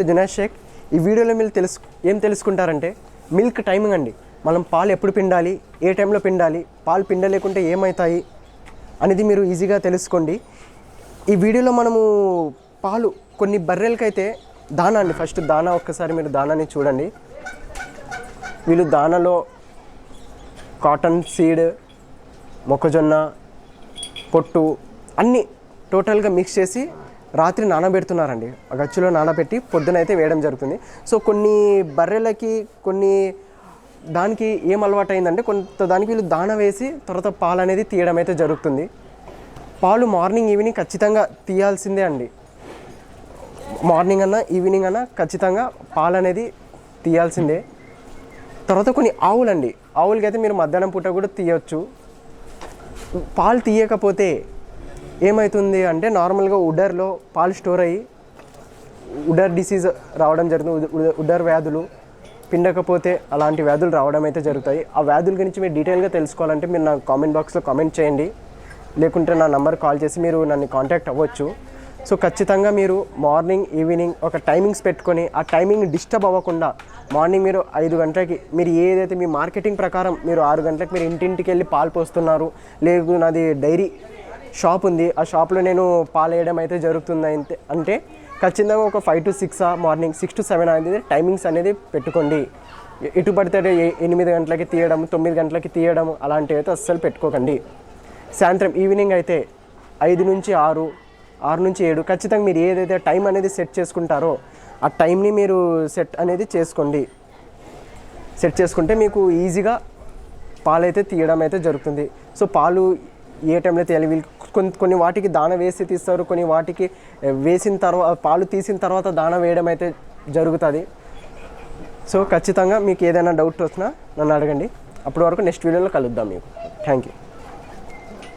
జునైద్ షేక్ ఈ వీడియోలో మీరు ఏం తెలుసుకుంటారంటే మిల్క్ టైమింగ్ అండి. మనం పాలు ఎప్పుడు పిండాలి, ఏ టైంలో పిండాలి, పాలు పిండలేకుంటే ఏమవుతాయి అనేది మీరు ఈజీగా తెలుసుకోండి. ఈ వీడియోలో మనము పాలు కొన్ని బర్రెలకైతే దానా అండి. ఫస్ట్ దానా ఒక్కసారి మీరు దానాని చూడండి. వీళ్ళు దానాలో కాటన్ సీడ్, మొక్కజొన్న పొట్టు అన్నీ టోటల్గా మిక్స్ చేసి రాత్రి నానబెడుతున్నారండి. ఆ గచ్చులో నానబెట్టి పొద్దునైతే వేయడం జరుగుతుంది. సో కొన్ని బర్రెలకి కొన్ని దానికి ఏం అలవాటు అయిందంటే కొంత దానికి వీళ్ళు దాన వేసి తర్వాత పాలు అనేది తీయడం అయితే జరుగుతుంది. పాలు మార్నింగ్ ఈవినింగ్ ఖచ్చితంగా తీయాల్సిందే అండి. మార్నింగ్ అన్నా ఈవినింగ్ అన్నా ఖచ్చితంగా పాలు అనేది తీయాల్సిందే. తర్వాత కొన్ని ఆవులండి, ఆవులకి అయితే మీరు మధ్యాహ్నం పూట కూడా తీయవచ్చు. పాలు తీయకపోతే ఏమవుతుంది అంటే నార్మల్గా ఉడర్లో పాలు స్టోర్ అయ్యి ఉడర్ డిసీజ్ రావడం జరుగుతుంది. ఉడర్ వ్యాధులు, పిండకపోతే అలాంటి వ్యాధులు రావడం అయితే జరుగుతాయి. ఆ వ్యాధుల గురించి మీరు డీటెయిల్గా తెలుసుకోవాలంటే మీరు నా కామెంట్ బాక్స్లో కామెంట్ చేయండి, లేకుంటే నా నెంబర్ కాల్ చేసి మీరు నన్ను కాంటాక్ట్ అవ్వచ్చు. సో ఖచ్చితంగా మీరు మార్నింగ్ ఈవినింగ్ ఒక టైమింగ్స్ పెట్టుకొని ఆ టైమింగ్ డిస్టర్బ్ అవ్వకుండా మార్నింగ్ మీరు 5 గంటలకి మీరు ఏదైతే మీ మార్కెటింగ్ ప్రకారం మీరు 6 గంటలకు మీరు ఇంటింటికి వెళ్ళి పాలు పోస్తున్నారు, లేదు నాది డైరీ షాప్ ఉంది, ఆ షాప్లో నేను పాలు వేయడం అయితే జరుగుతుంది అంటే ఖచ్చితంగా ఒక 5 to 6 మార్నింగ్ 6 to 7 అనేది టైమింగ్స్ అనేది పెట్టుకోండి. ఎటు పడితే 8 గంటలకి తీయడం, 9 గంటలకి తీయడం అలాంటివి అయితే అస్సలు పెట్టుకోకండి. సాయంత్రం ఈవినింగ్ అయితే 5 నుంచి 6, 6 నుంచి 7 ఖచ్చితంగా మీరు ఏదైతే టైం అనేది సెట్ చేసుకుంటారో ఆ టైంని మీరు సెట్ అనేది చేసుకోండి. సెట్ చేసుకుంటే మీకు ఈజీగా పాలు అయితే తీయడం అయితే జరుగుతుంది. సో పాలు ఏ టైంలో తీయాలి, వీళ్ళు కొన్ని వాటికి దాన వేసి తీస్తారు, కొన్ని వాటికి వేసిన తర్వాత పాలు తీసిన తర్వాత దాన వేయడం అయితే జరుగుతుంది. సో ఖచ్చితంగా మీకు ఏదైనా డౌట్ వచ్చినా నన్ను అడగండి. అప్పటి వరకు నెక్స్ట్ వీడియోలో కలుద్దాం మీకు. Thank you.